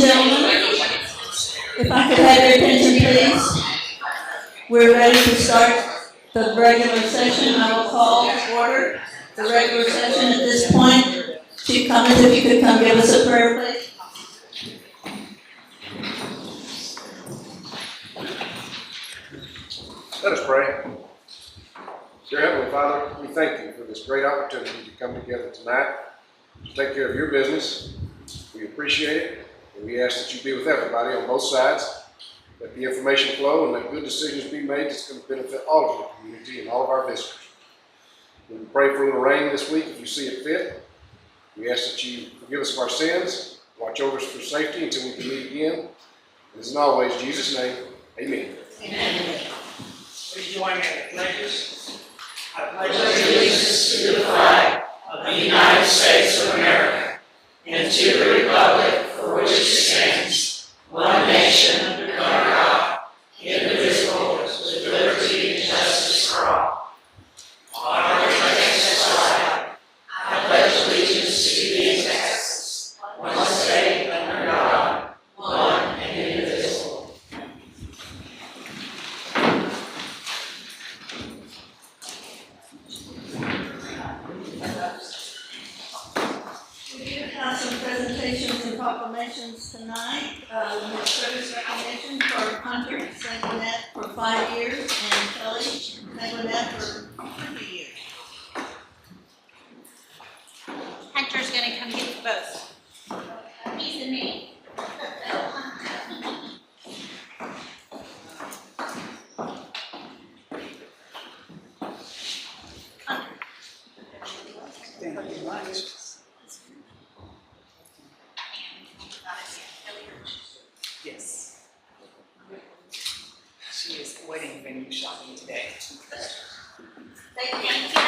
and gentlemen, if I could have your attention, please. We're ready to start the regular session. I will call to order the regular session at this point. Chief Cummins, if you could come give us a prayer, please. Let us pray. Dear Heavenly Father, we thank you for this great opportunity to come together tonight to take care of your business. We appreciate it, and we ask that you be with everybody on both sides. Let the information flow and let good decisions be made that's going to benefit all of your community and all of our visitors. We pray for a little rain this week if you see it fit. We ask that you forgive us of our sins, watch over us for safety until we can meet again. And as always, in Jesus' name, amen. Amen. Please join me in the pledges. I pledge allegiance to the flag of the United States of America and to the republic for which it stands, one nation under God, indivisible, with liberty and justice for all. Honor and thanks to God. I pledge allegiance to the Texas, one state under God, one and indivisible. We do have some presentations and proclamations tonight. We have service recognition for Hunter Sanguinet for 5 years and Kelly Sanguinet for 20 years. Hunter's going to come get you both. He's in me. Yes. She is wedding venue shopping today. Thank you, Hunter.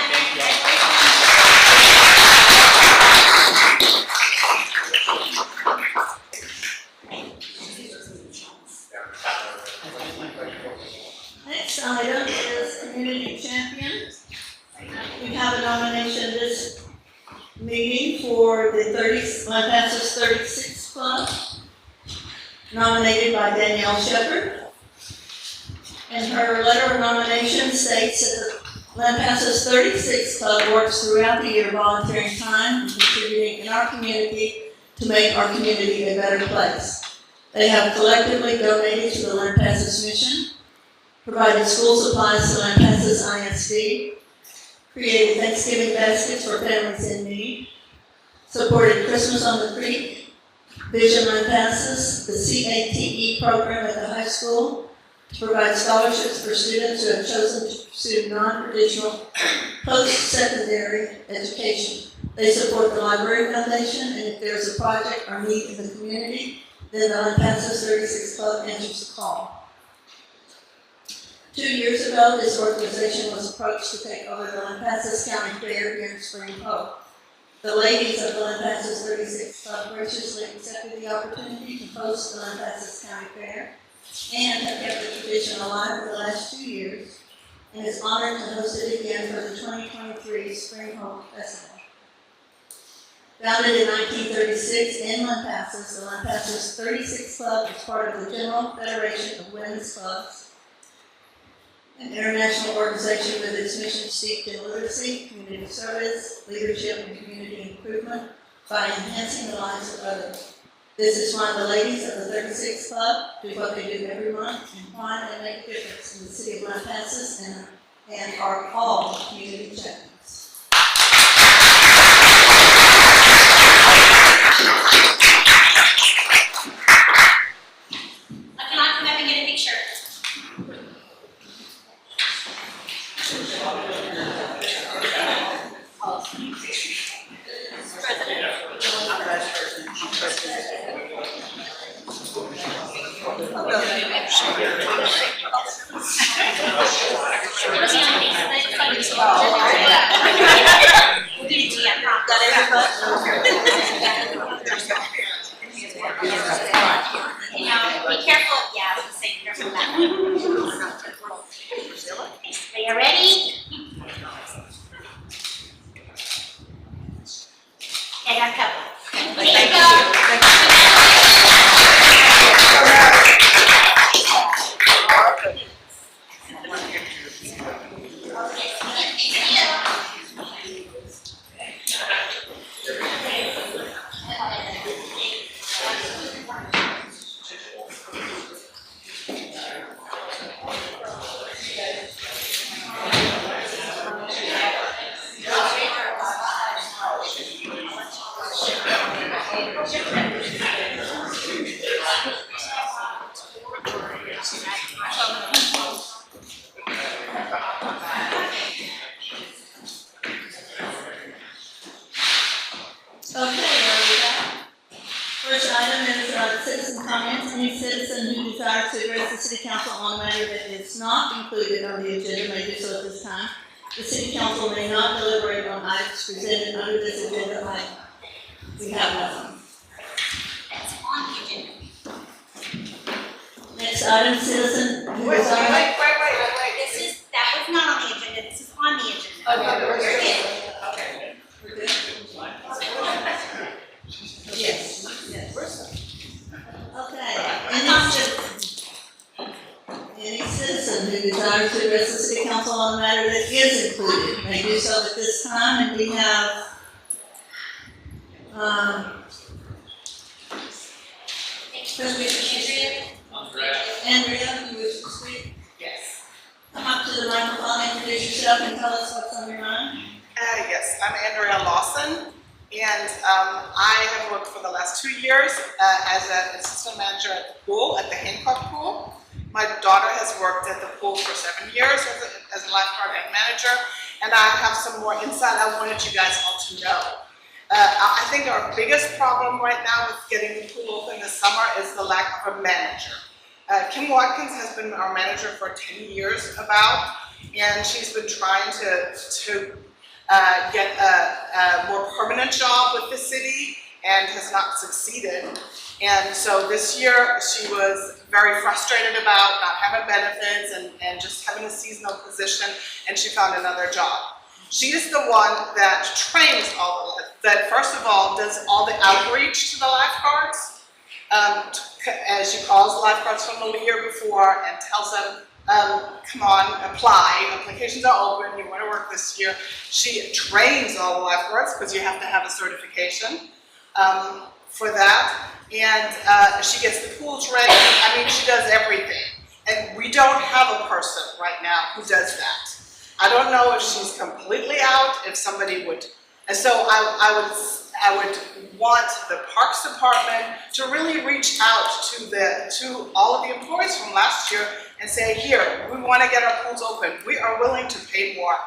Next item is Community Champion. We have a nomination this meeting for the Lampasas 36 Club, nominated by Danielle Shepard. And her letter of nomination states that the Lampasas 36 Club works throughout the year volunteering time and contributing in our community to make our community a better place. They have collectively donated to the Lampasas mission, provided school supplies to Lampasas ISD, created Thanksgiving baskets for families in need, supported Christmas on the Creek, Vision Lampasas, the CATE program at the high school, to provide scholarships for students who have chosen to pursue non-traditional post-secondary education. They support the Library Foundation, and if there is a project or need in the community, then the Lampasas 36 Club answers the call. 2 years ago, this organization was approached to take over the Lampasas County Fair here in Spring Hope. The ladies of the Lampasas 36 Club graciously accepted the opportunity to host the Lampasas County Fair and have kept the tradition alive for the last 2 years, and is honored to host it again for the 2023 Spring Hope Festival. Founded in 1936 in Lampasas, the Lampasas 36 Club is part of the General Federation of Women's Clubs, an international organization with its mission steeped in literacy, community service, leadership, and community improvement by enhancing the lives of others. This is why the ladies of the 36 Club do what they do every month and why they make a difference in the city of Lampasas and are all community champions. Come on, come up and get a picture. Be careful. Yeah, I was going to say, be careful of that. Are you ready? Okay, got a couple. Thank you. Okay, first item is citizen comments. Any citizen who desires to address the city council on a matter that is not included on the agenda may do so at this time. The city council may not deliberate on items presented under this agenda item. We have none. That's on the agenda. Next item, citizen who Wait, desires. That was not on the agenda, this is on the agenda. Okay, we're You're good. good. Okay. We're good? Yes, yes. Okay. Any citizen who desires to address the city council on a matter that is included may do so at this time, and we have, Andrea, who wishes to speak. Yes. Come up to the microphone, introduce yourself, and tell us what's on your mind. Yes, I'm Andrea Lawson, and I have worked for the last 2 years as an assistant manager at the pool, at the Hancock pool. My daughter has worked at the pool for 7 years as a lifeguard and manager, and I have some more insight I wanted you guys all to know. I think our biggest problem right now with getting the pool open this summer is the lack of a manager. Kim Watkins has been our manager for 10 years about, and she's been trying to get a more permanent job with the city and has not succeeded. And so this year she was very frustrated about not having benefits and just having a seasonal position, and she found another job. She is the one that trains that first of all does all the outreach to the lifeguards. As she calls the lifeguards from the year before and tells them, come on, apply. Applications are open. You want to work this year. She trains all the lifeguards because you have to have a certification for that. And she gets the pools ready. I mean, she does everything. And we don't have a person right now who does that. I don't know if she's completely out, if somebody would. And so I would want the Parks Department to really reach out to all of the employees from last year and say, here, we want to get our pools open. We are willing to pay more.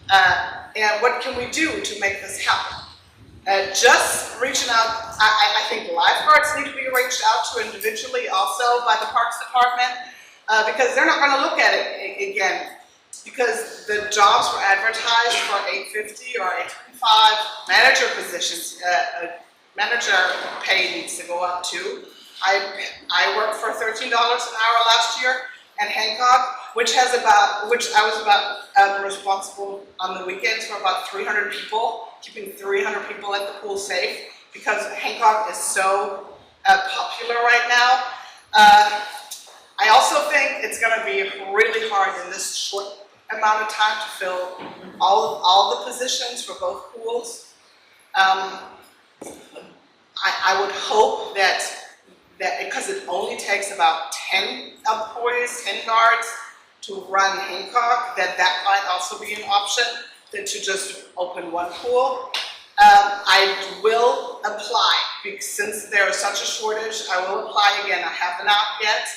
And what can we do to make this happen? Just reaching out, I think lifeguards need to be reached out to individually also by the Parks Department because they're not going to look at it again. Because the jobs were advertised for $8.50 or $8.25. Manager positions, manager pay needs to go up too. I worked for $13 an hour last year at Hancock, which I was responsible on the weekends for about 300 people, keeping 300 people at the pool safe because Hancock is so popular right now. I also think it's going to be really hard in this short amount of time to fill all the positions for both pools. I would hope that because it only takes about 10 employees, 10 guards to run Hancock, that might also be an option than to just open one pool. I will apply because since there is such a shortage, I will apply again. I have not yet.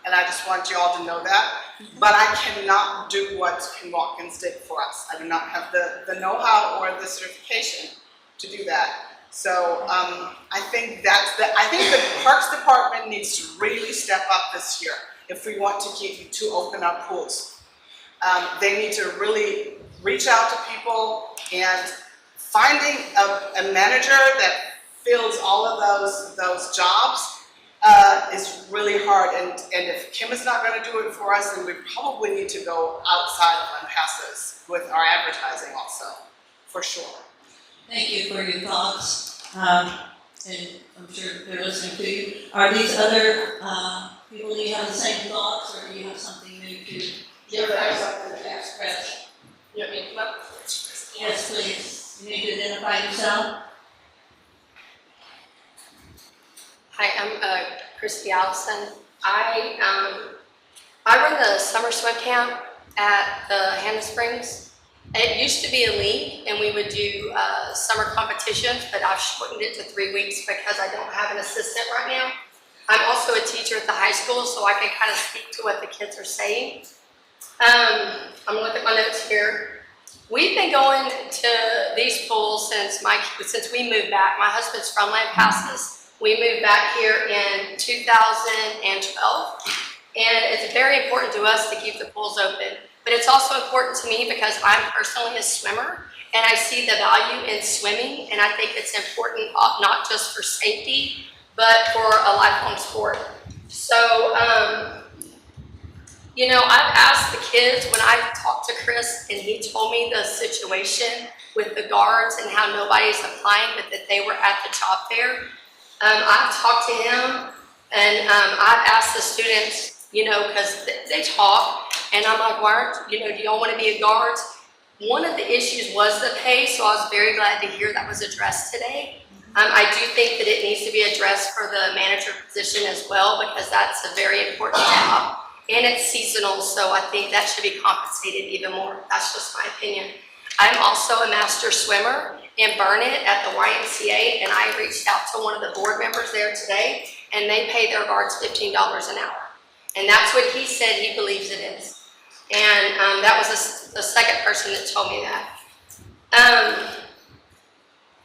And I just want you all to know that. But I cannot do what Kim Watkins did for us. I do not have the know-how or the certification to do that. So I think the Parks Department needs to really step up this year if we want to open up pools. They need to really reach out to people, and finding a manager that fills all of those jobs is really hard, and if Kim is not going to do it for us, then we probably need to go outside of Lampasas with our advertising also, for sure. Thank you for your thoughts, and I'm sure they're listening to you. Are these other people, do you have the same thoughts, or do you have something new to express? Yes, please. You need to identify yourself. Hi, I'm Christy Allison. I run the summer swim camp at the Hannah Springs. It used to be a league, and we would do summer competitions, but I've shortened it to 3 weeks because I don't have an assistant right now. I'm also a teacher at the high school, so I can kind of speak to what the kids are saying. I'm looking at my notes here. We've been going to these pools since we moved back. My husband's from Lampasas. We moved back here in 2012, and it's very important to us to keep the pools open. But it's also important to me because I'm personally a swimmer, and I see the value in swimming, and I think it's important not just for safety, but for a lifelong sport. So, you know, I've asked the kids when I talked to Chris and he told me the situation with the guards and how nobody's applying, but that they were at the job fair. I've talked to him and I've asked the students, you know, because they talk, and I'm like, why aren't, you know, do y'all want to be a guards? One of the issues was the pay, so I was very glad to hear that was addressed today. I do think that it needs to be addressed for the manager position as well, because that's a very important job. And it's seasonal, so I think that should be compensated even more. That's just my opinion. I'm also a master swimmer in Burnett at the YMCA, and I reached out to one of the board members there today, and they pay their guards $15 an hour. And that's what he said he believes it is. And that was the second person that told me that.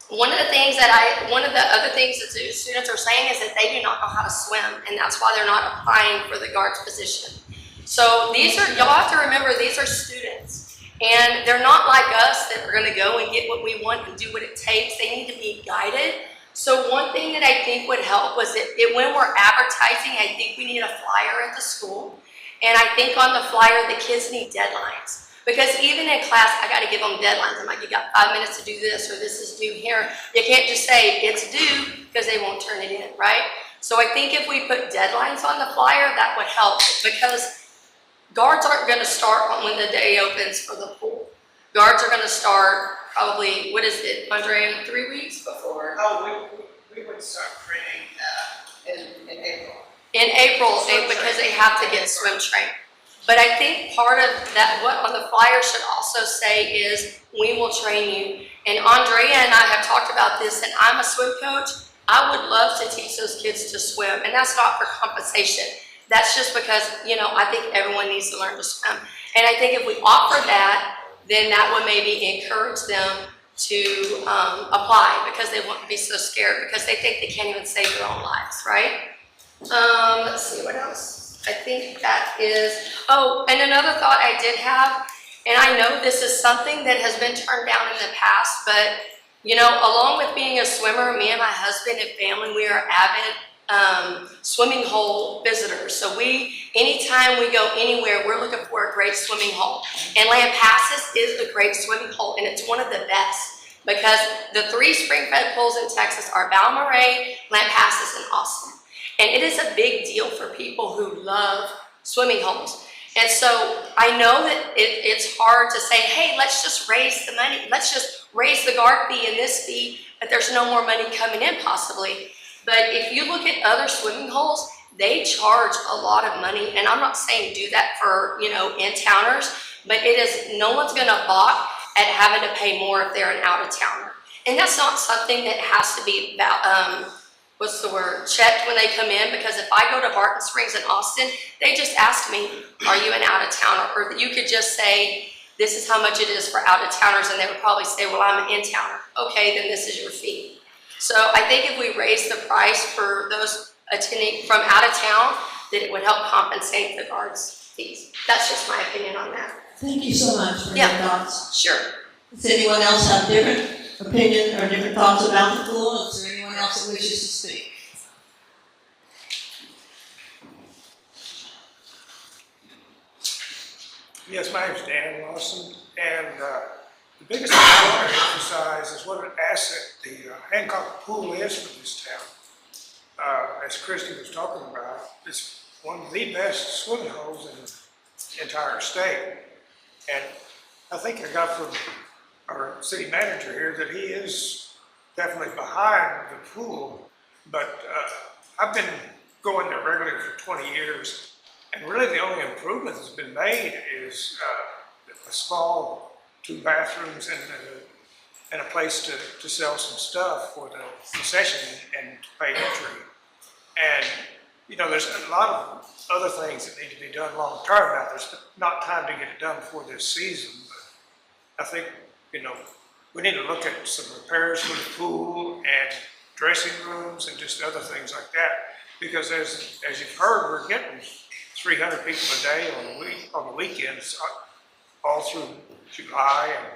One of the other things that the students are saying is that they do not know how to swim, and that's why they're not applying for the guards position. So y'all have to remember, these are students, and they're not like us that are gonna go and get what we want and do what it takes. They need to be guided. So one thing that I think would help was when we're advertising, I think we need a flyer at the school. And I think on the flyer, the kids need deadlines. Because even in class, I gotta give them deadlines. I'm like, you got 5 minutes to do this, or this is due here. You can't just say it's due, because they won't turn it in, right? So I think if we put deadlines on the flyer, that would help, because guards aren't gonna start when the day opens for the pool. Guards are gonna start probably, what is it, Andre, 3 weeks before? Oh, we would start training in April. In April, because they have to get swim trained. But I think part of that, what on the flyer should also say is, we will train you. And Andrea and I have talked about this, and I'm a swim coach. I would love to teach those kids to swim, and that's not for compensation. That's just because, you know, I think everyone needs to learn to swim. And I think if we offer that, then that would maybe encourage them to apply, because they won't be so scared, because they think they can't even save their own lives, right? Let's see, what else? I think that is, oh, and another thought I did have, and I know this is something that has been turned down in the past, but, you know, along with being a swimmer, me and my husband and family, we are avid swimming hole visitors. So anytime we go anywhere, we're looking for a great swimming hole. And Lampasas is a great swimming hole, and it's one of the best, because the 3 spring-fed pools in Texas are Balmaray, Lampasas, and Austin. And it is a big deal for people who love swimming holes. And so I know that it's hard to say, hey, let's just raise the money. Let's just raise the guard fee and this fee, but there's no more money coming in possibly. But if you look at other swimming holes, they charge a lot of money. And I'm not saying do that for, you know, in-towners, but no one's gonna balk at having to pay more if they're an out-of-towner. And that's not something that has to be about, checked when they come in, because if I go to Barton Springs in Austin, they just ask me, are you an out-of-towner? Or you could just say, this is how much it is for out-of-towners, and they would probably say, well, I'm an in-towner. Okay, then this is your fee. So I think if we raise the price for those attending from out of town, that it would help compensate the guards' fees. That's just my opinion on that. Thank you so much for Yeah. your thoughts. Sure. Does anyone else have different opinion or different thoughts about the pool? Is there anyone else that wishes to speak? Yes, my name's Dan Lawson, and the biggest thing I want to emphasize is what an asset the Hancock Pool is for this town. As Christy was talking about, it's one of the best swimming holes in the entire state. And I think I got from our city manager here that he is definitely behind the pool, but I've been going there regularly for 20 years. And really the only improvement that's been made is a small 2 bathrooms and a place to sell some stuff for the concession and to pay entry. And, you know, there's a lot of other things that need to be done long term. Now, there's not time to get it done before this season, I think, we need to look at some repairs for the pool and dressing rooms and just other things like that. Because as you've heard, we're getting 300 people a day on the weekends, all through July and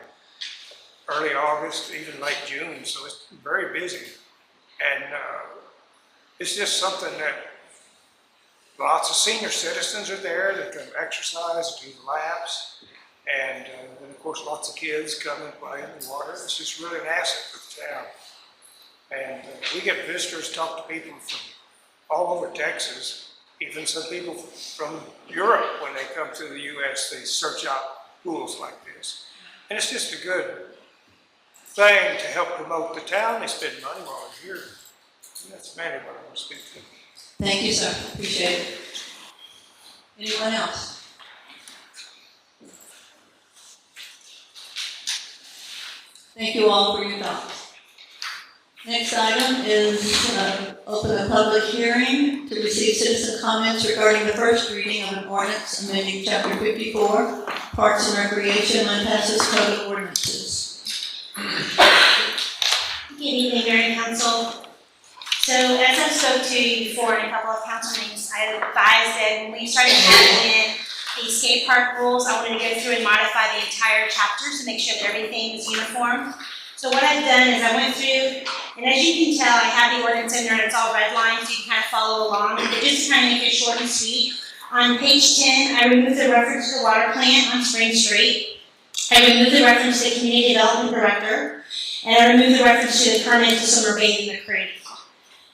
early August, even late June, so it's very busy. And it's just something that lots of senior citizens are there that can exercise, do laps, and then of course lots of kids come and play in the water. It's just really an asset for the town. And we get visitors, talk to people from all over Texas, even some people from Europe when they come to the US, they search out pools like this. And it's just a good thing to help promote the town. They spend money while they're here. And that's mainly what I want to speak to. Thank you, sir. Appreciate it. Anyone else? Thank you all for your thoughts. Next item is open a public hearing to receive citizen comments regarding the first reading of an ordinance amending Chapter 54, Parks and Recreation, Lampasas Code of Ordinances. Good evening, Mayor and Council. So as I spoke to you before in a couple of council meetings, I advised that when we started adding in the skate park rules, I wanted to go through and modify the entire chapters to make sure that everything is uniform. So what I've done is I went through, and as you can tell, I have the ordinance in there and it's all redlined so you can kind of follow along. But just to kind of make it short and sweet, on page 10, I removed the reference to the water plant on Spring Street. I removed the reference to the community development director, and I removed the reference to the permit to summer bathing the creek.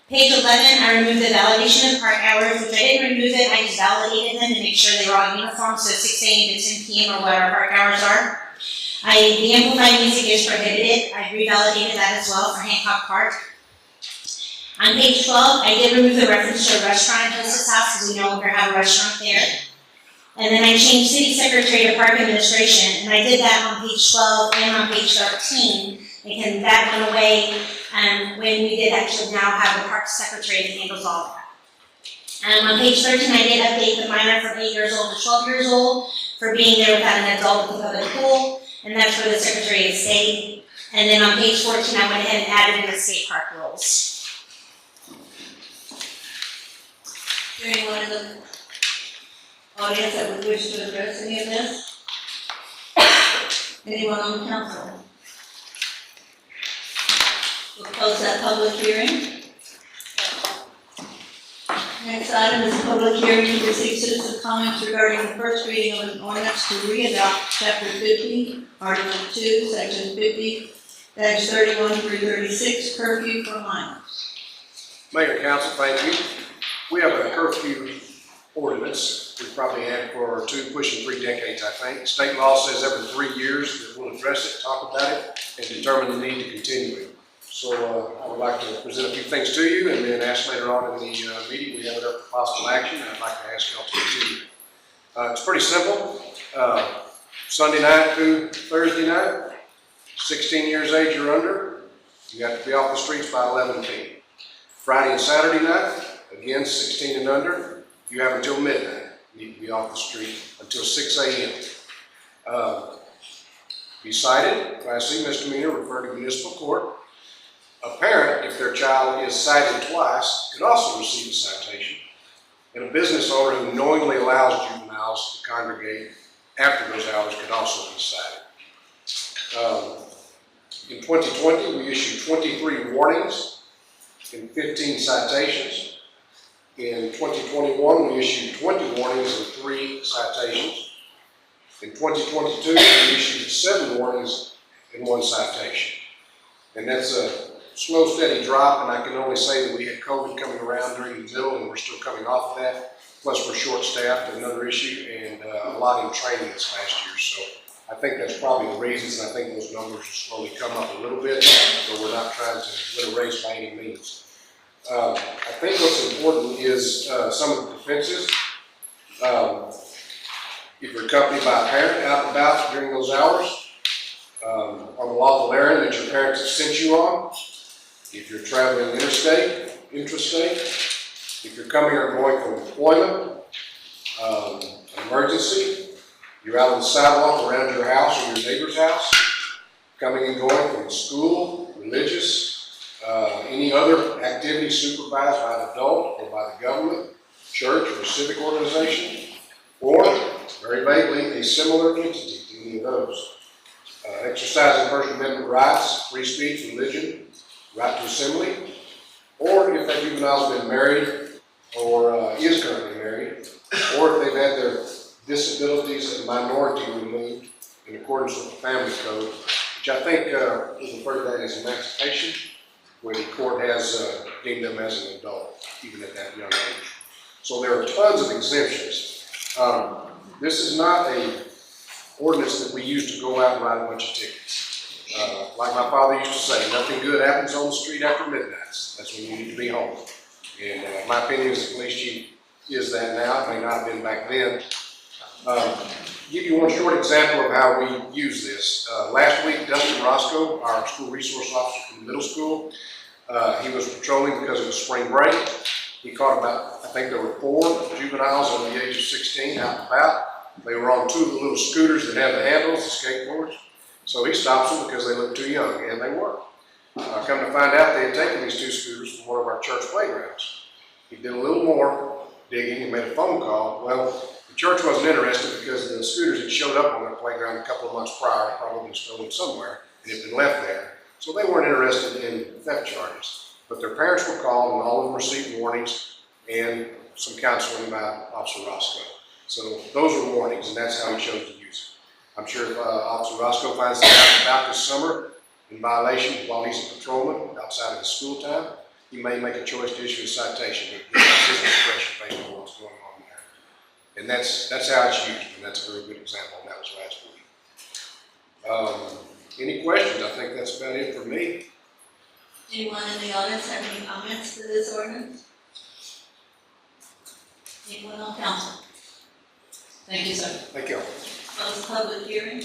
Page 11, I removed the validation of park hours, which I didn't remove it, I just validated them to make sure they were all uniform, so 6 a.m. to 10 p.m. or what our park hours are. The amplified music is prohibited, I revalidated that as well for Hancock Park. On page 12, I did remove the reference to a restaurant in Justice House, because we no longer have a restaurant there. And then I changed city secretary to park administration, and I did that on page 12 and on page 13. And that went away when we did actually now have a park secretary that handles all that. On page 13, I did update the minor from 8 years old to 12 years old for being there without an adult at the public pool, and that's where the secretary has stayed. And then on page 14, I went ahead and added in the skate park rules. Is there anyone in the audience that would wish to address any of this? Anyone on the council? We'll close that public hearing. Next item is a public hearing to receive citizen comments regarding the first reading of an ordinance to re-adopt Chapter 50, Article 2, Section 50-31 through 36, curfew for minors. Mayor and council, thank you. We have a curfew ordinance. We've probably had for 2, pushing 3 decades, I think. State law says every 3 years that we'll address it, talk about it, and determine the need to continue it. So I would like to present a few things to you and then ask later on in the meeting, we have it up for possible action, and I'd like to ask y'all to continue. It's pretty simple. Sunday night through Thursday night, 16 years age or under, you have to be off the streets by 11 p.m. Friday and Saturday night, again 16 and under, you have until midnight. You need to be off the street until 6 a.m. Be cited, Class C misdemeanor, referred to municipal court. A parent, if their child is cited twice, could also receive a citation. And a business owner who knowingly allows juveniles to congregate after those hours could also be cited. In 2020, we issued 23 warnings and 15 citations. In 2021, we issued 20 warnings and 3 citations. In 2022, we issued 7 warnings and 1 citation. And that's a slow, steady drop, and I can only say that we had COVID coming around during the middle, and we're still coming off of that. Plus, we're short-staffed, another issue, and a lot in training this last year. So I think that's probably the reasons, and I think those numbers will slowly come up a little bit, but we're not trying to win a race by any means. I think what's important is some of the defenses. If you're accompanied by a parent out and about during those hours, on the lawful errand that your parents have sent you on, if you're traveling intrastate, if you're coming or going from employment, an emergency, You're out on the sidewalk around your house or your neighbor's house, coming and going from school, religious, any other activity supervised by an adult or by the government, church, or civic organization, or, very vaguely, a similar entity to any of those. Exercising First Amendment rights, free speech, religion, right to assembly, or if that juvenile's been married or is currently married, or if they've had their disabilities and minority removed in accordance with the family code, which I think is referred to as emancipation, where the court has deemed them as an adult, even at that young age. So there are tons of exemptions. This is not a ordinance that we use to go out and write a bunch of tickets. Like my father used to say, nothing good happens on the street after midnight. That's when you need to be home. And my opinion as the police chief is that now. It may not have been back then. Give you one short example of how we use this. Last week, Dustin Roscoe, our school resource officer from the middle school, he was patrolling because it was spring break. He caught about, I think there were 4 juveniles under the age of 16 out and about. They were on 2 of the little scooters that have the handles, the skateboards. So he stops them because they look too young, and they were. Come to find out, they had taken these 2 scooters from one of our church playgrounds. He did a little more digging and made a phone call. Well, the church wasn't interested because the scooters had showed up on their playground a couple of months prior, probably been stolen somewhere, and had been left there. So they weren't interested in theft charges. But their parents were called, and all of them received warnings and some counseling by Officer Roscoe. So those were warnings, and that's how he chose to use it. I'm sure if Officer Roscoe finds out about this summer in violation while he's a patrolman outside of his school time, he may make a choice to issue a citation, but that's his discretion based on what's going on there. And that's how it's used, and that's a very good example, and that was last week. Any questions? I think that's about it for me. Anyone in the audience have any comments to this ordinance? Anyone on council? Thank you, sir. Thank you. Close the public hearing.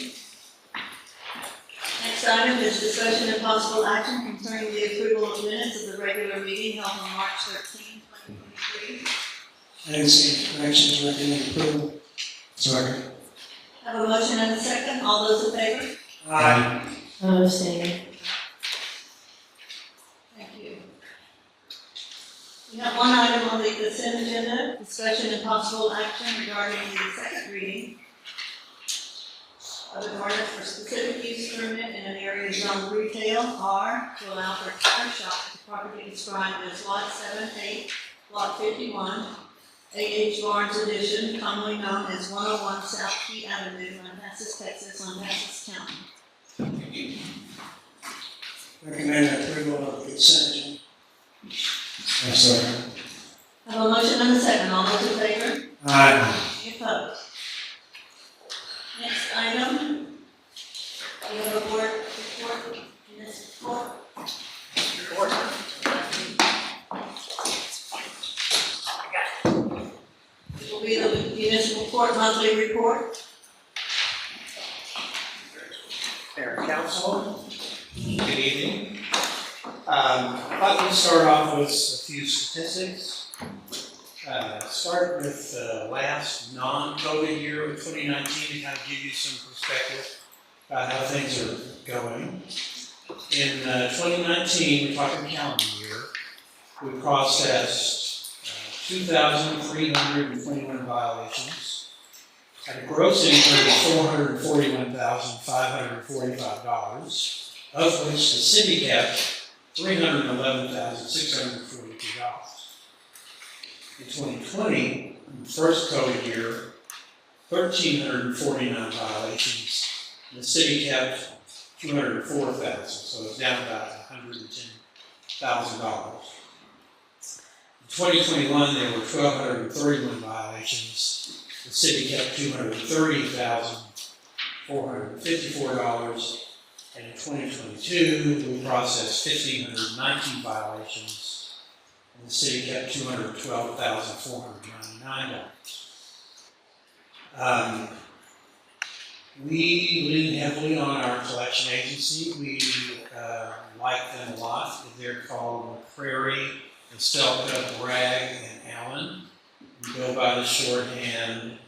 Next item is discussion and possible action concerning the approval of minutes of the regular meeting held on March 13, 2023. Agency corrections recommend approval. Second. Have a motion and a second. All those in favor? Aye. Thank you. We have one item on the consent agenda, discussion and possible action regarding the second reading of an ordinance for specific use permit in an area zoned retail R to allow for a tire shop at the property described as Lot 7-8, Lot 51, A.H. Barnes Edition, commonly known as 101 South Key Avenue, Lampasas, Texas, Lampasas County. Recommend approval of the consent agenda. Second. Have a motion and a second. All those in favor? Aye. Any opposed? Next item, we have a board report in this report. It will be the municipal court monthly report. Mayor and Council, good evening. I'd like to start off with a few statistics. Start with the last non-COVID year of 2019 to kind of give you some perspective about how things are going. In 2019, we're talking calendar year, we processed 2,321 violations at a gross income of $441,545, of which the city kept $311,642. In 2020, the first COVID year, 1,349 violations. The city kept 204,000, so it's down about $110,000. In 2021, there were 1,231 violations. The city kept $230,454. And in 2022, we processed 1,519 violations. And the city kept $212,499. We lean heavily on our collection agency. We like them a lot. They're called Prairie, Estelka, Bragg, and Allen. We go by the shorthand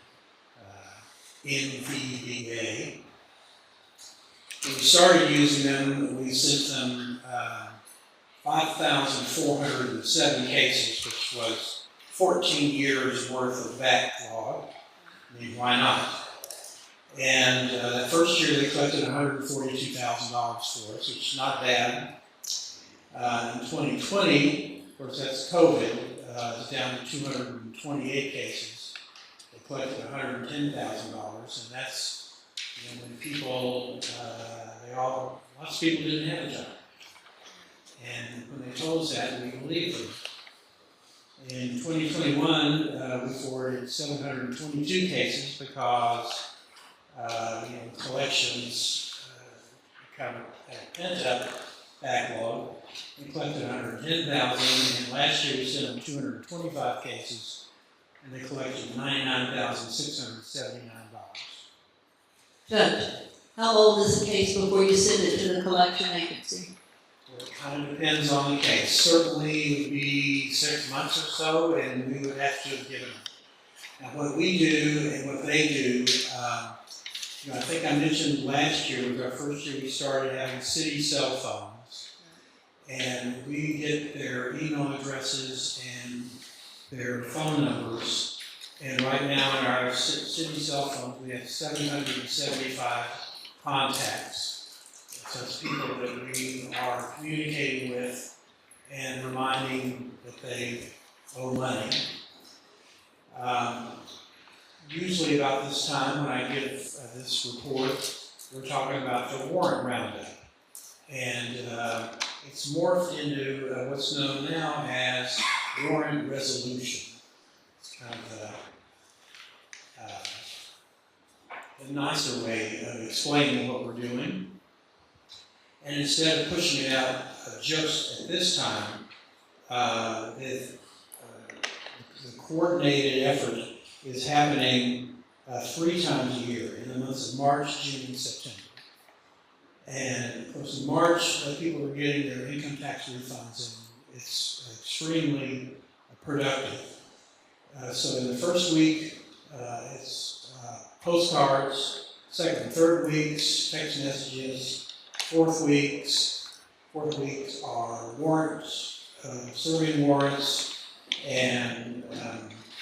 NVDA. When we started using them, we sent them 5,407 cases, which was 14 years worth of backlog. I mean, why not? And that first year they collected $142,000 for us, which is not bad. In 2020, of course that's COVID, it's down to 228 cases. They collected $110,000, and that's, when people, lots of people didn't have a job. And when they told us that, we believed them. In 2021, we forwarded 722 cases because collections kind of had a pent-up backlog. We collected 110,000, and last year we sent them 225 cases, and they collected $99,679. Judge, how old is the case before you send it to the collection agency? Well, it kind of depends on the case. Certainly it would be 6 months or so, and we would have to have given them. Now what we do and what they do, I think I mentioned last year was our first year we started having city cell phones. And we get their email addresses and their phone numbers. And right now in our city cell phones, we have 775 contacts. So it's people that we are communicating with and reminding that they owe money. Usually about this time when I give this report, we're talking about the warrant roundup. And it's morphed into what's known now as warrant resolution. It's kind of a nicer way of explaining what we're doing. And instead of pushing it out just at this time, the coordinated effort is happening 3 times a year in the months of March, June, and September. And of course, in March, people are getting their income tax refunds, and it's extremely productive. So in the first week, it's postcards. Second and third weeks, text messages. Fourth weeks are warrants, serving warrants, and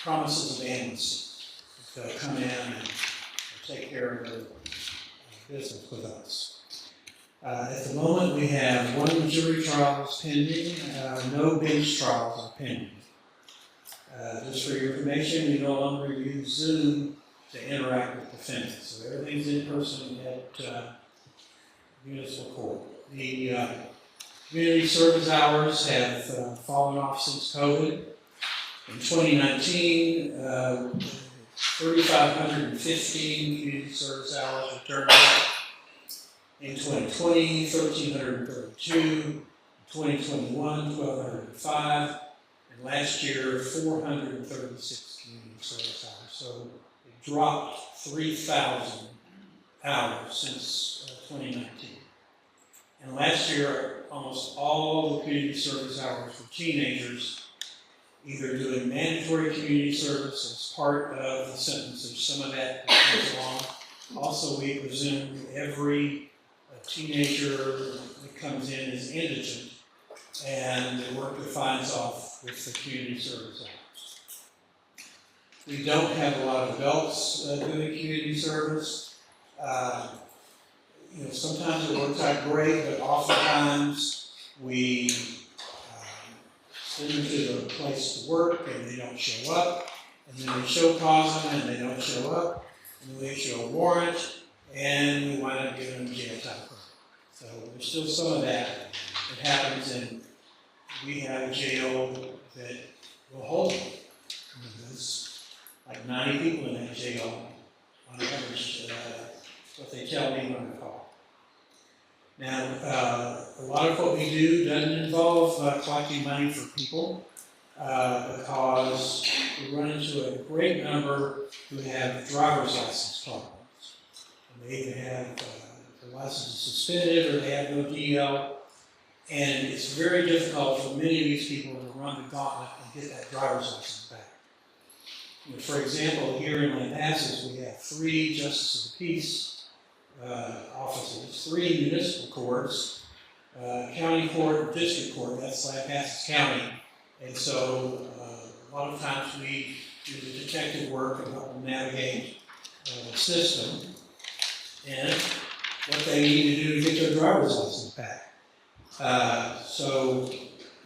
promises of amnesty. They'll come in and take care of their business with us. At the moment, we have 1 jury trial is pending, no bench trials are pending. Just for your information, we no longer use Zoom to interact with defendants, so everything's in person at municipal court. The community service hours have fallen off since COVID. In 2019, 3,515 community service hours were turned out. In 2020, 1,332. 2021, 1,205. And last year, 436 community service hours. So it dropped 3,000 hours since 2019. And last year, almost all the community service hours for teenagers, either doing mandatory community service as part of the sentence. There's some of that comes along. Also, we presume every teenager that comes in is indigent, and the worker finds off with the community service hours. We don't have a lot of adults doing community service. Sometimes it works out great, but oftentimes we send them to the place to work and they don't show up, and then we show cause them and they don't show up, and then we issue a warrant, and we wind up giving them jail time. So there's still some of that happens, and we have a jail that will hold them. There's like 90 people in that jail on average, what they tell me when I call. Now, a lot of what we do doesn't involve collecting money for people, because we run into a great number who have driver's license problems. And they either have their license is suspended or they have no DL, and it's very difficult for many of these people to run the gauntlet and get that driver's license back. For example, here in Lampasas, we have 3 justices of the peace offices, 3 municipal courts, county court, district court, that's Lampasas County. And so a lot of times we do the detective work and help them navigate the system and what they need to do to get their driver's license back. So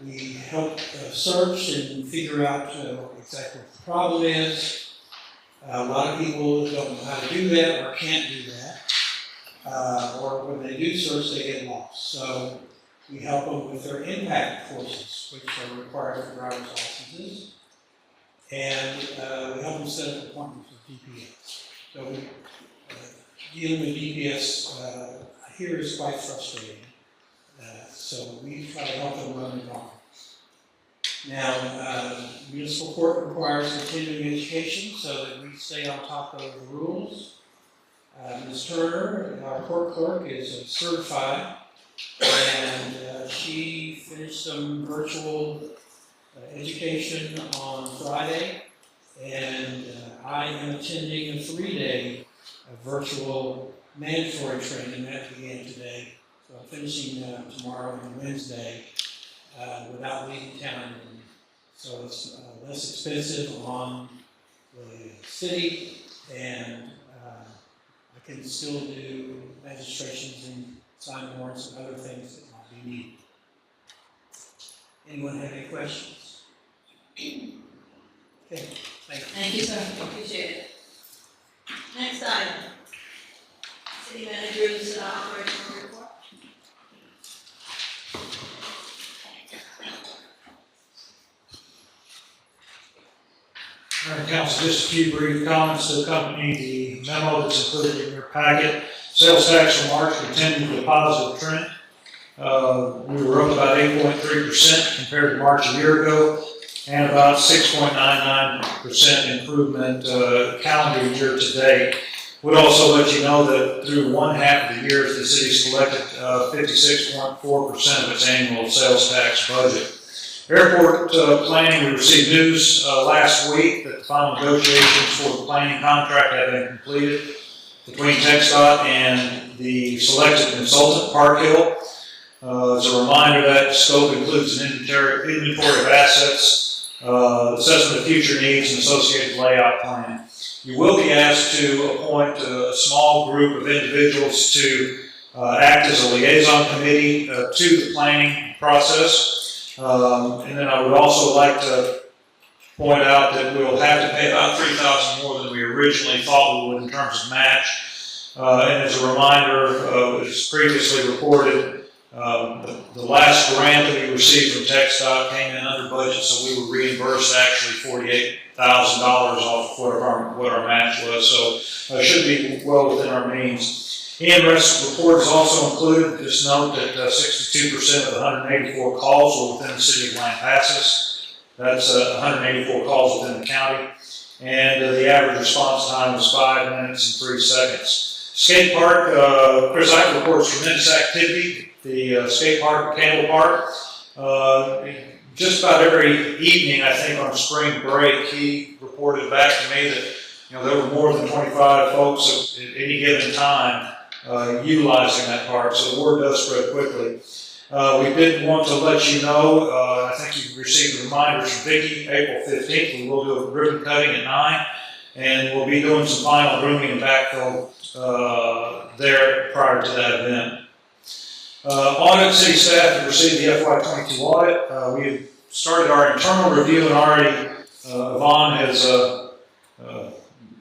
we help search and figure out exactly what the problem is. A lot of people don't know how to do that or can't do that. Or when they do search, they get lost. So we help them with their impact courses, which are required for driver's licenses. And we help them set up appointments with DPS. So dealing with DPS here is quite frustrating. So we try to help them run the gauntlet. Now, municipal court requires continuing education so that we stay on top of the rules. Ms. Turner, our court clerk, is certified, and she finished some virtual education on Friday, and I am attending a 3-day virtual mandatory training that began today. So I'm finishing tomorrow and Wednesday without leaving town. So it's less expensive on the city, and I can still do registrations and sign warrants and other things that might be needed. Anyone have any questions? Okay, thank you. Thank you, sir. Appreciate it. Next item. City manager's operational report. Mayor and Council, just a few brief comments to accompany the memo that's included in your packet. Sales tax for March continued with a positive trend. We were up about 8.3% compared to March a year ago, and about 6.99% improvement calendar year to date. Would also let you know that through 1/2 of the year, the city's collected 56.4% of its annual sales tax budget. Airport planning, we received news last week that the final negotiations for the planning contract have been completed between TxDOT and the selected consultant, Park Hill. As a reminder, that scope includes an inventory of assets, assessment of future needs, and associated layout plan. You will be asked to appoint a small group of individuals to act as a liaison committee to the planning process. And then I would also like to point out that we'll have to pay about $3,000 more than we originally thought we would in terms of match. And as a reminder, as previously reported, the last grant that we received from TxDOT came in under budget, so we were reimbursed actually $48,000 off of what our match was. So it should be well within our means. EMS report is also included. Just note that 62% of the 184 calls were within the city of Lampasas. That's 184 calls within the county. And the average response time was 5 minutes and 3 seconds. Skate park, Chris Ike reports tremendous activity. The skate park, Campbell Park, just about every evening, I think on spring break, he reported back to me that there were more than 25 folks at any given time utilizing that park, so the word does spread quickly. We did want to let you know, I think you received reminders from Vicki, April 15th, we will do a ribbon cutting at 9, and we'll be doing some final grooming and backfill there prior to that event. Audit, city staff have received the FY22 audit. We have started our internal review, and already Yvonne has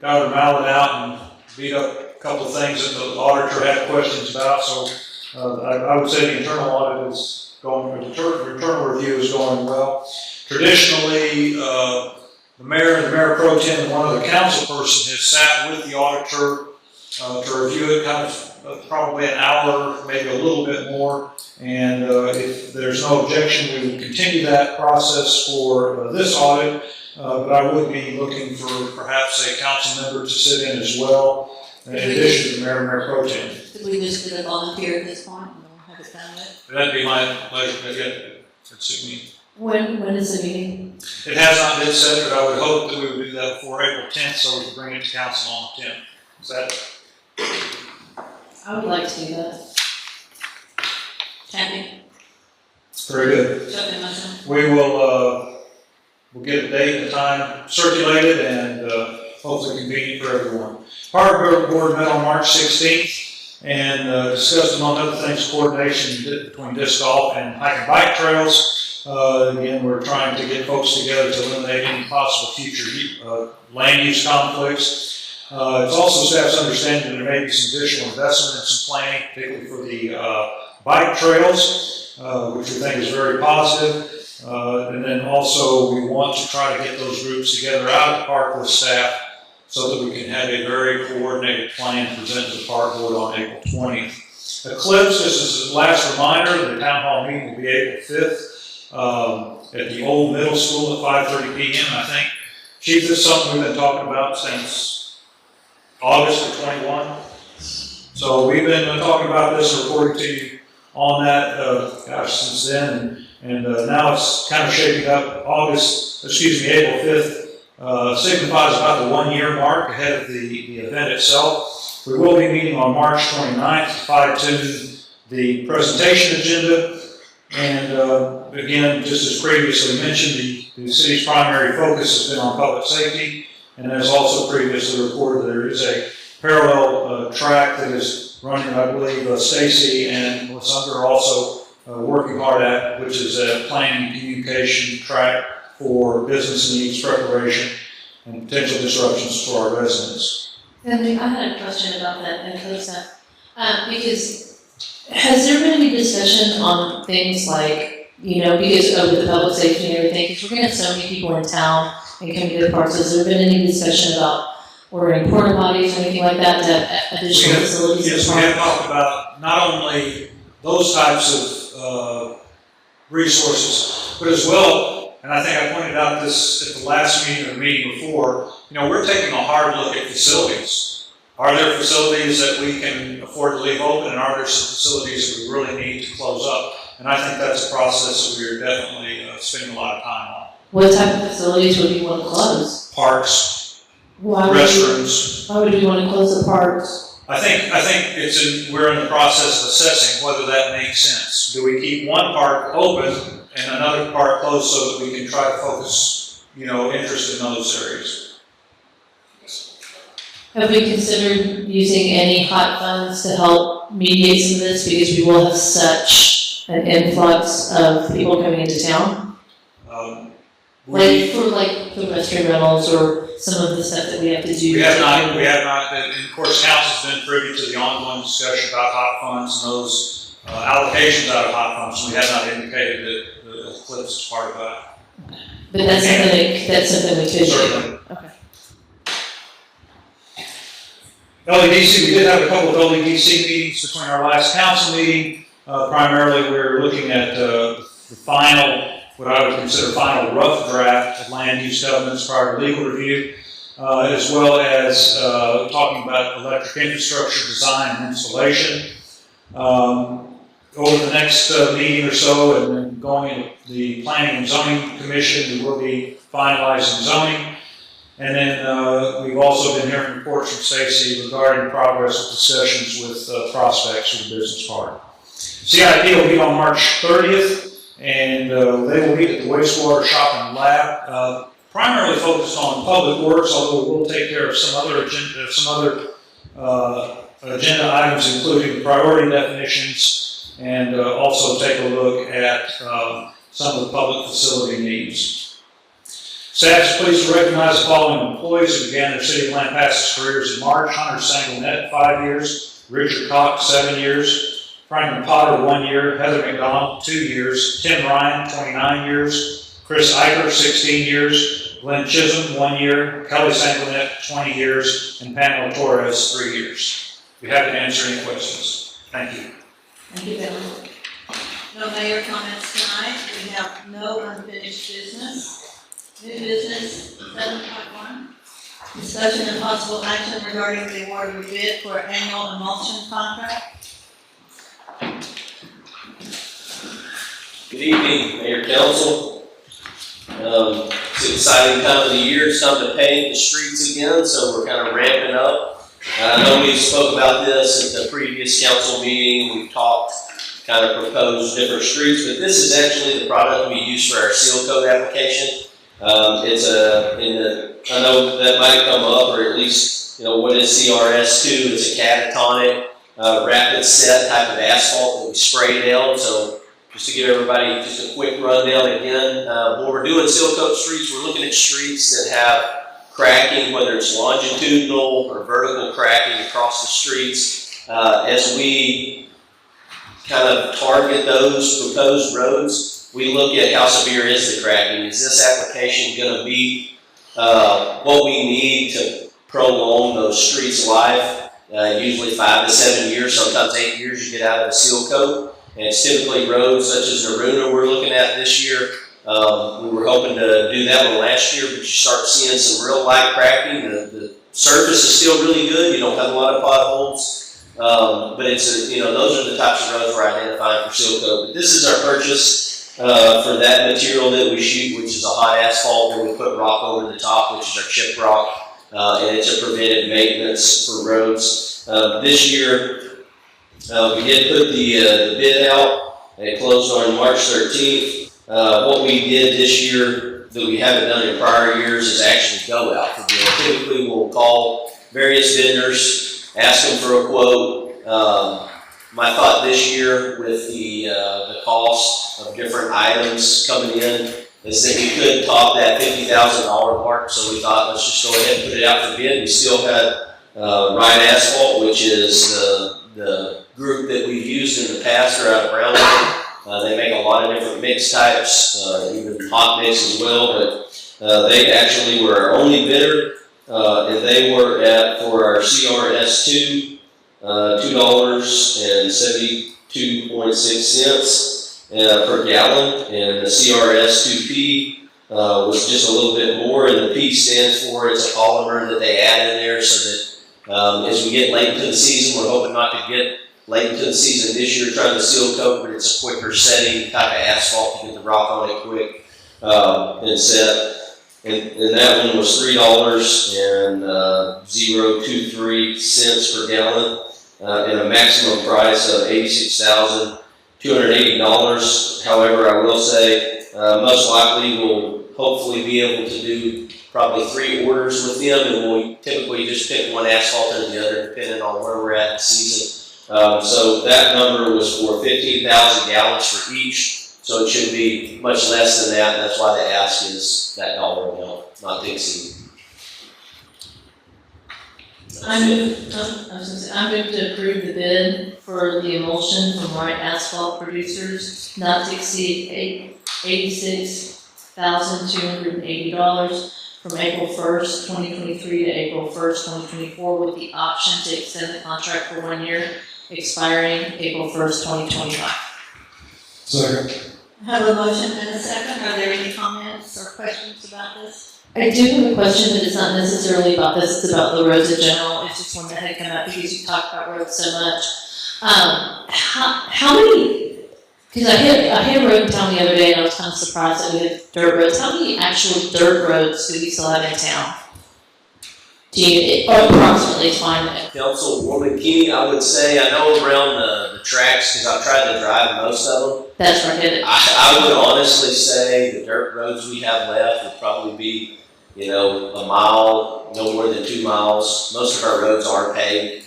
got her mallet out and beat up a couple of things that the auditor had questions about. So I would say the internal audit is going, the internal review is going well. Traditionally, the mayor pro tem, and one other council person has sat with the auditor to review it, kind of probably an hour, maybe a little bit more. And if there's no objection, we would continue that process for this audit. But I would be looking for perhaps a council member to sit in as well, in addition to the mayor pro tem. Could we just do a volunteer at this point? We'll have it done with. That'd be my pleasure. That'd suit me. When is the meeting? It has not been set, but I would hope that we would do that before April 10th, so we can bring it to council on the 10th. Is that I would like to do that. Kathy, very good? second motion. We will, we'll get a date and a time circulated and hopefully convenient for everyone. Park Board met on March 16th and discussed, among other things, coordination between disc golf and hike and bike trails. Again, we're trying to get folks together to eliminate any possible future land use conflicts. It's also staff's understanding that there may be some additional investment in some planning, particularly for the bike trails, which we think is very positive. And then also we want to try to get those groups together out of the park with staff so that we can have a very coordinated plan presented to the park board on April 20th. Eclipse, just as a last reminder, the town hall meeting will be April 5th. At the old middle school at 5:30 p.m. I think, Chief, this is something we've been talking about since August of 21. So we've been talking about this, reporting to you on that, since then, and now it's kind of shaping up. April 5th signifies about the 1 year mark ahead of the event itself. We will be meeting on March 29th to fine-tune the presentation agenda. And again, just as previously mentioned, the city's primary focus has been on public safety, and as also previously reported, there is a parallel track that is running, I believe, Stacy and Lysander are also working hard at, which is a planning and communication track for business needs preparation and potential disruptions for our residents. And I had a question about that, because has there been any discussion on things like, because of the public safety and everything, because we're going to have so many people in town and coming to the parks, has there been any discussion about ordering porta potties or anything like that to have additional facilities? Yes, we have talked about not only those types of resources, but as well, and I think I pointed out this at the last meeting or the meeting before, we're taking a hard look at facilities. Are there facilities that we can afford to leave open, and are there some facilities that we really need to close up? And I think that's a process that we're definitely spending a lot of time on. What type of facilities would you want to close? Parks, why restrooms. Why would you want to close the parks? I think we're in the process of assessing whether that makes sense. Do we keep one park open and another park closed so that we can try to focus, interest in those areas? Have we considered using any hot funds to help mediate some of this, because we will have such an influx of people coming into town? For the restroom rentals or some of the stuff that we have to do. We have not, and of course, council's been privy to the ongoing discussion about hot funds and those allocations out of hot funds. We have not indicated that the Eclipse is part of that. But that's something we could do. Certainly. Okay. LEDC, we did have a couple of LEDC meetings between our last council meeting. Primarily, we were looking at the final, what I would consider final rough draft of land use covenants prior to legal review, as well as talking about electric infrastructure design and installation. Over the next meeting or so, and then going into the Planning and Zoning Commission, we will be finalizing zoning. And then we've also been hearing reports from Stacy regarding progress of discussions with prospects for the business park. CIP will meet on March 30th, and they will meet at the wastewater shopping lab, primarily focused on public works, although we'll take care of some other agenda items, including priority definitions, and also take a look at some of the public facility needs. Staff is pleased to recognize the following employees who began their City of Lampasas careers in March. Hunter Sanglenet, 5 years. Richard Cox, 7 years. Franklin Potter, 1 year. Heather McDonald, 2 years. Tim Ryan, 29 years. Chris Eicher, 16 years. Glenn Chisholm, 1 year. Kelly Sanglenet, 20 years. And Pamela Torres, 3 years. We have to answer any questions. Thank you. Thank you, Beverly. No mayor comments tonight. We have no unfinished business. New business 7.1. Discussion and possible action regarding the award of bid for annual emulsion contract. Good evening, Mayor Council. It's an exciting time of the year. It's time to paint the streets again, so we're kind of ramping up. I know we spoke about this at the previous council meeting. We've talked, kind of proposed different streets, but this is actually the product we use for our seal coat application. I know that might come up, or at least, what is CRS2? It's a catatonic, rapid set type of asphalt that we spray down. So just to give everybody just a quick rundown again, when we're doing seal coat streets, we're looking at streets that have cracking, whether it's longitudinal or vertical cracking across the streets. As we kind of target those proposed roads, we look at how severe is the cracking. Is this application going to be what we need to prolong those streets' life? Usually 5 to 7 years, sometimes 8 years you get out of a seal coat. And it's typically roads such as Naruna we're looking at this year. We were hoping to do that one last year, but you start seeing some real light cracking. The surface is still really good. You don't have a lot of potholes. But it's those are the types of roads we're identifying for seal coat. But this is our purchase for that material that we shoot, which is a hot asphalt, and we put rock over the top, which is our chip rock, and it's a preventive maintenance for roads. This year, we did put the bid out, and it closed on March 13th. What we did this year that we haven't done in prior years is actually go out for bid. Typically, we'll call various vendors, ask them for a quote. My thought this year with the cost of different items coming in is that we could top that $50,000 mark. So we thought, let's just go ahead and put it out for bid. We still had Ryan Asphalt, which is the group that we've used in the past. They're out of Brownwood. They make a lot of different mix types, even hot mix as well. But they actually were our only bidder, and they were for our CRS2. $2.72.6 per gallon, and the CRS2P was just a little bit more, and the P stands for, it's a polymer that they add in there so that as we get late into the season, we're hoping not to get late into the season this year trying to seal coat, but it's a quicker setting type of asphalt to get the rock on it quick and set. And that one was $3.023 per gallon. And a maximum price of $86,280. However, I will say, most likely we'll hopefully be able to do probably 3 orders with them, and we'll typically just pick one asphalt or the other, depending on where we're at in the season. So that number was for 15,000 gallons for each, so it should be much less than that, and that's why the ask is that dollar amount, not to exceed. I move to approve the bid for the emulsion from Wright Asphalt Producers not to exceed $86,280 from April 1st, 2023 to April 1st, 2024 with the option to extend the contract for 1 year, expiring April 1st, 2025. Second. I have a motion and a second. Are there any comments or questions about this? I do have a question, but it's not necessarily about this, it's about the roads in general. It's just one that had come up because you talked about roads so much. How many, because I hit a road in town the other day and I was kind of surprised that we had dirt roads. How many actual dirt roads do we still have in town? Or approximately, it's fine. Councilwoman Key, I would say, I know around the tracks, because I've tried to drive most of them. That's right. I would honestly say the dirt roads we have left would probably be, a mile, no more than 2 miles. Most of our roads are paved.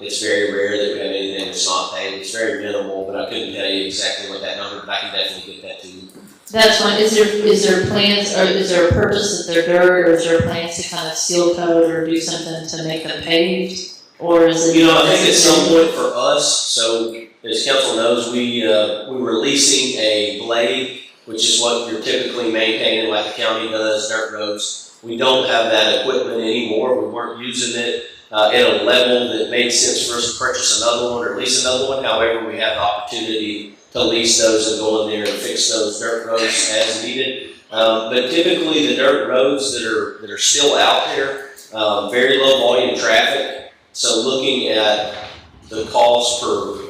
It's very rare that we have anything that's not paved. It's very minimal, but I couldn't tell you exactly what that number, but I can definitely get that to you. That's fine. Is there plans, or is there a purpose that they're dirt, or is there plans to kind of seal coat or do something to make them paved? Or is it? I think at some point for us, so as council knows, we were leasing a blade, which is what you're typically maintaining like the county does, dirt roads. We don't have that equipment anymore. We weren't using it at a level that made sense for us to purchase another one or lease another one. However, we have the opportunity to lease those and go in there and fix those dirt roads as needed. But typically the dirt roads that are still out there, very low volume traffic. So looking at the cost per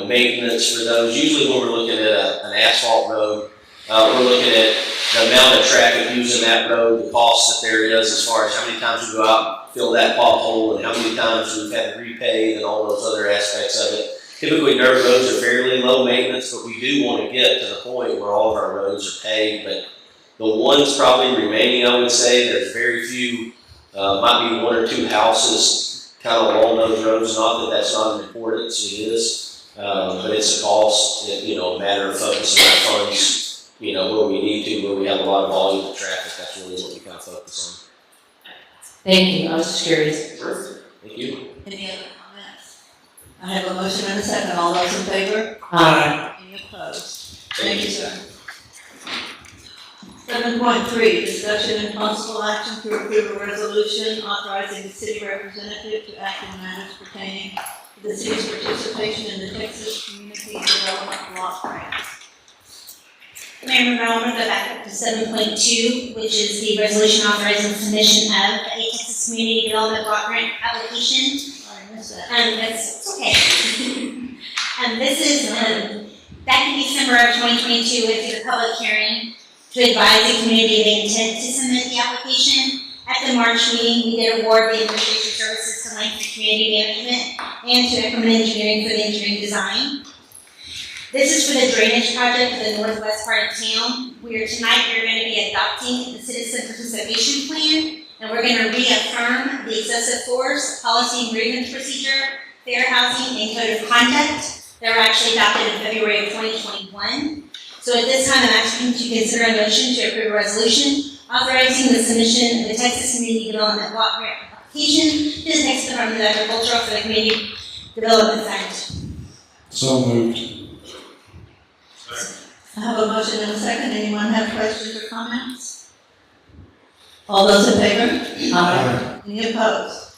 maintenance for those, usually when we're looking at an asphalt road, We're looking at the amount of traffic using that road, the cost that there is as far as how many times we go out and fill that pothole and how many times we've had to repave and all those other aspects of it. Typically, dirt roads are fairly low maintenance, but we do want to get to the point where all of our roads are paved. But the ones probably remaining, I would say, there's very few, might be one or two houses kind of along those roads. Not that that's not an importance, it is, but it's a cost, a matter of focusing our funds, where we need to, where we have a lot of volume of traffic. That's really what we kind of focus Thank you, I was just curious. on. Thank you. Any other comments? I have a motion and a second. All those in favor? Aye. Any opposed? Thank you, sir. 7.3, discussion and possible action to approve a resolution authorizing the city representative to act in matters pertaining to the city's participation in the Texas Community Development Block Grant. Mayor, I want to go back up to 7.2, which is the resolution authorizing the submission of a Texas Community Development Block Grant application. I missed that. It's okay. This is, back in December of 2022, we did a public hearing to advise the community of the intent to submit the application. At the March meeting, we did award the administration services to Link for community management and to Equipment Engineering for the engineering design. This is for the drainage project for the northwest part of town. Tonight, we're going to be adopting the citizen participation plan, and we're going to reaffirm the excessive force, policy and grievance procedure, fair housing, and code of conduct that were actually adopted in February of 2021. So at this time, I'm asking to consider a motion to approve a resolution authorizing the submission of the Texas Community Development Block Grant application to the Texas Department of Agriculture for the Community Development Fund. So moved. I have a motion and a second. Anyone have questions or comments? All those in favor? Aye. Any opposed?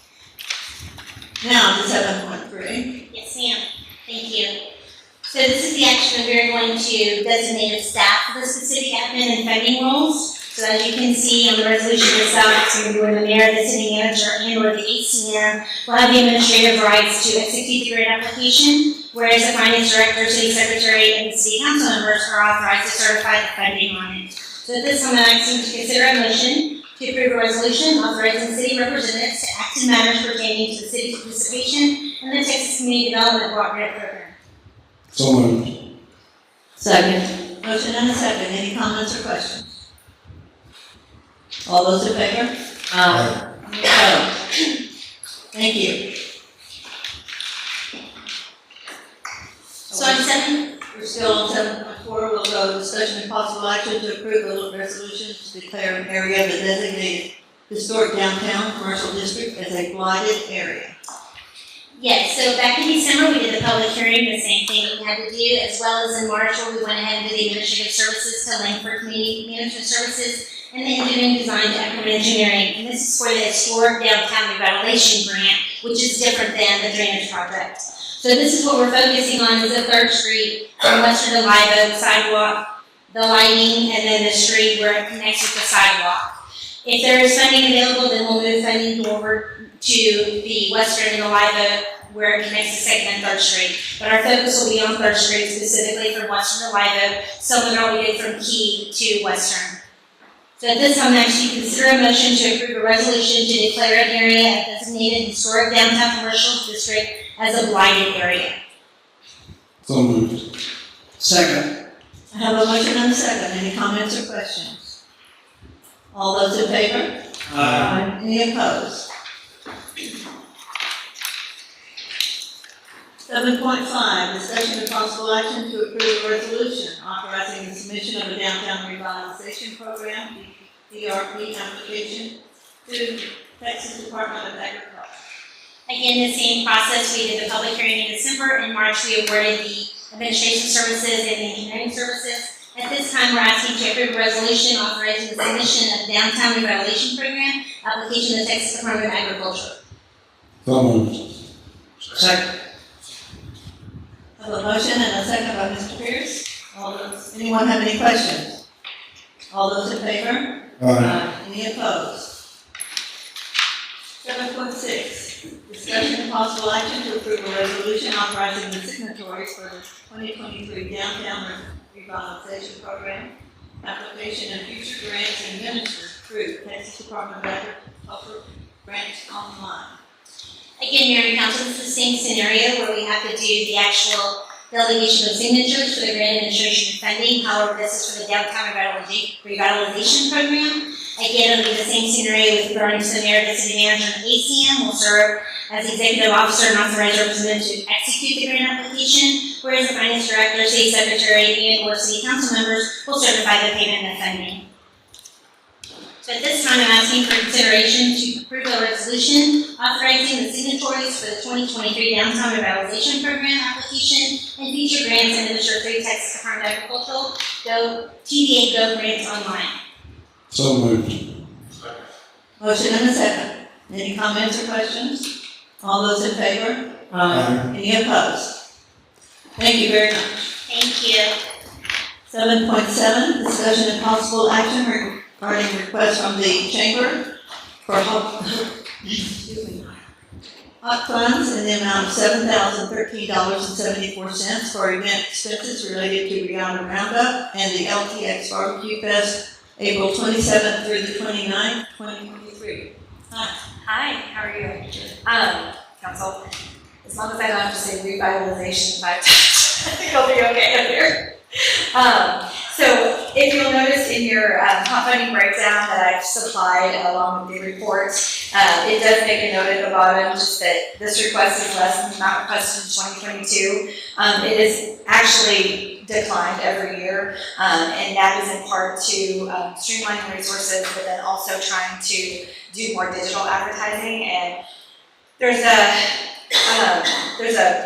Now to 7.3. Yes, ma'am. Thank you. So this is the action that we're going to designate as staff for the specific admin and funding roles. So as you can see on the resolution itself, it's going to be where the mayor, the city manager, and or the ACM will have the administrative rights to execute the grant application, whereas the finance director, city secretary, and the city council members are authorized to certify the funding on it. So at this time, I'm asking to consider a motion to approve a resolution authorizing city representatives to act in matters pertaining to the city's participation in the Texas Community Development Block Grant Program. So moved. Second. Motion and a second. Any comments or questions? All those in favor? Aye. Any opposed? Thank you. So on 7, We're still on 7.4. We'll go to discussion and possible action to approve the resolution to declare an area of the designated historic downtown commercial district as a blighted area. yes, so back in December, we did the public hearing, the same thing that we had to do, as well as in March, where we went ahead and did the administrative services to Langford Community Management Services and the engineering design to Equipment Engineering. And this is for the historic downtown revitalization grant, which is different than the drainage project. So this is what we're focusing on is the 3rd Street from Western to Live Oak sidewalk, the lighting, and then the street where it connects with the sidewalk. If there is funding available, then we'll move funding over to the Western and the Live Oak where it connects to 2nd and 3rd Street. But our focus will be on 3rd Street, specifically from Western to Live Oak, similar we did from Key to Western. So at this time, I ask you to consider a motion to approve a resolution to declare an area of designated historic downtown commercial district as a blighted area. So moved. Second. I have a motion and a second. Any comments or questions? All those in favor? Aye. Any opposed? 7.5, discussion and possible action to approve a resolution authorizing the submission of a downtown revitalization program, DRP application, to Texas Department of Agriculture. Again, the same process, we did the public hearing in December. In March, we awarded the administration services and the engineering services. At this time, we're asking to approve a resolution authorizing the submission of downtown revitalization program application to the Texas Department of Agriculture. So moved. Second. I have a motion and a second by Mr. Pierce. Anyone have any questions? All those in favor? Aye. Any opposed? 7.6, discussion and possible action to approve a resolution authorizing the signatories for the 2023 Downtown Revitalization Program application and future grants and ministers approved. Texas Department of Agriculture grants online. Again, Mayor and Council, this is the same scenario where we have to do the actual delegation of signatures for the grant administration funding. However, this is for the downtown revitalization program. Again, it'll be the same scenario with regarding to the mayor, the city manager, and ACM will serve as executive officer and authorized representative to execute the grant application, whereas the finance director, city secretary, and/or city council members will certify the payment and funding. So at this time, I'm asking for consideration to approve a resolution authorizing the signatories for the 2023 Downtown Revitalization Program application and future grants and administer through Texas Department of Agricultural TDA Go grants online. So moved. Motion and a second. Any comments or questions? All those in favor? Aye. Any opposed? Thank you very much. Thank you. 7.7, discussion and possible action regarding request from the chamber for hot funds in the amount of $7,013.74 for event expenses related to Rihanna Roundup and the LTX Barbecue Fest, April 27th through the 29th, 2023. Hi, how are you? Council, as long as I don't have to say revitalization 5 times, I think I'll be okay up here. So if you'll notice in your hot funding breakdown that I've supplied along with the report, it does make a note at the bottom just that this request is less than the amount requested in 2022. It is actually declined every year, and that is in part to streamlining resources, but then also trying to do more digital advertising. And there's a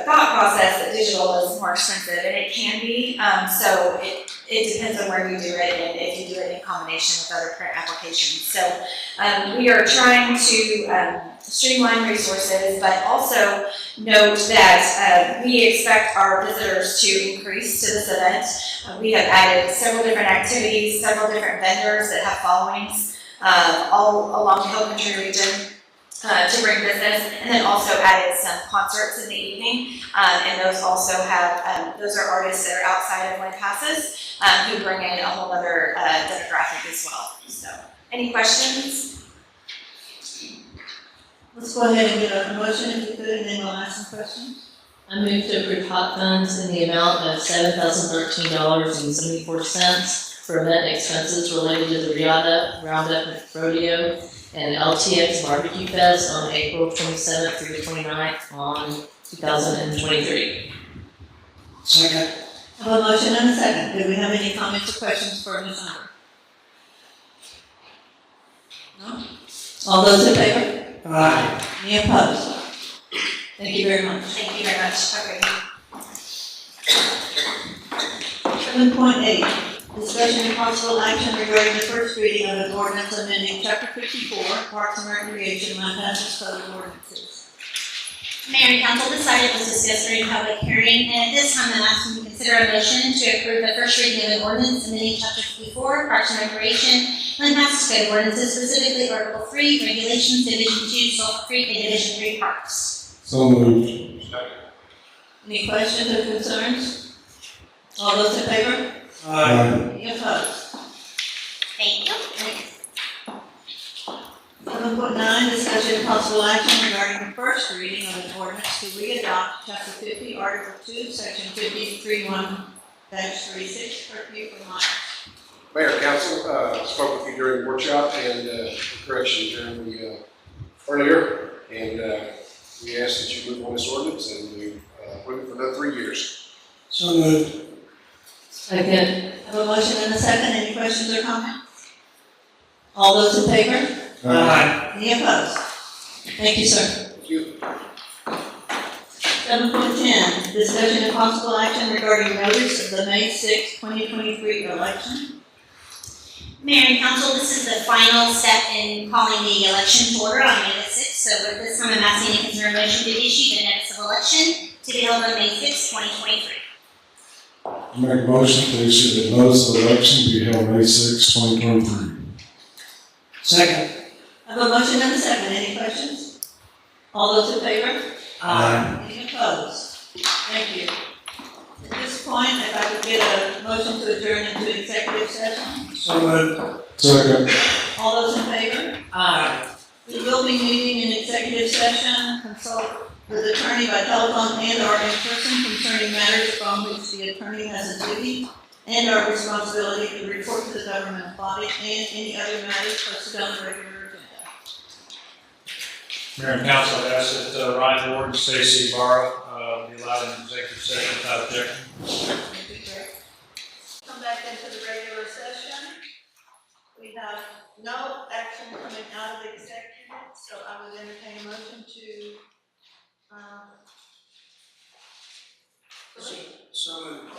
thought process that digital is more expensive, and it can be. So it depends on where you do it and if you do it in combination with other print applications. So we are trying to streamline resources, but also note that we expect our visitors to increase to this event. We have added several different activities, several different vendors that have followings all along the Hill Country region. To bring business, and then also added some concerts in the evening, and those also have, those are artists that are outside of Lampasas, who bring in a whole other demographic as well. So, any questions? Let's go ahead and get a motion if you could, and then we'll ask some questions. I move to approve hot funds in the amount of $7,013.74 for event expenses related to the Roundup Rodeo and LTX Barbecue Fest on April 27th through the 29th on 2023. Second. I have a motion and a second. Do we have any comments or questions for Ms. Under? No? All those in favor? Aye. Any opposed? Thank you very much. Thank you very much. Okay. 7.8, discussion and possible action regarding the first reading of an ordinance amending Chapter 54, Parks and Recreation, Lampasas Code of Ordinances. Mayor and Council, this item was discussed during public hearing, and at this time I'm asking to consider a motion to approve the first reading of an ordinance amending Chapter 54, Parks and Recreation, Lampasas Code of Ordinances, specifically Article 3, Regulations, Division 2, Sulphur Creek, and Division 3 Parks. So moved. Any questions or concerns? All those in favor? Aye. Any opposed? Thank you. 7.9, discussion and possible action regarding the first reading of an ordinance to re-adopt Chapter 50, Article 2, Section 53(1)-36, curfew for minors. Mayor, council, spoke with you during the workshop and correction during the earlier, and we ask that you move on this ordinance and we approve it for another 3 years. So moved. Second. I have a motion and a second. Any questions or comments? All those in favor? Aye. Any opposed? Thank you, sir. Thank you. 7.10, discussion and possible action regarding notice of the May 6, 2023 election. Mayor and Council, this is the final step in calling the election to order on May the 6th. So at this time, I'm asking to consider a motion to issue the notice of election to be held on May 6, 2023. I make a motion to issue the notice of election to be held May 6, 2023. Second. I have a motion and a second. Any questions? All those in favor? Aye. Any opposed? Thank you. At this point, if I could get a motion to adjourn into executive executive session? So moved. Second. All those in favor? Aye. We will be meeting in executive session, consult with attorney by telephone and/or in person concerning matters upon which the attorney has a duty and/or responsibility to report to the government body and any other matters posted on the regular agenda. Mayor and council, I'd ask that Ryan Ward and Stacy Ibarra be allowed in executive session without objection. That'd be great. Come back into the regular session. We have no action coming out of the executive, so I would entertain a motion to, So moved.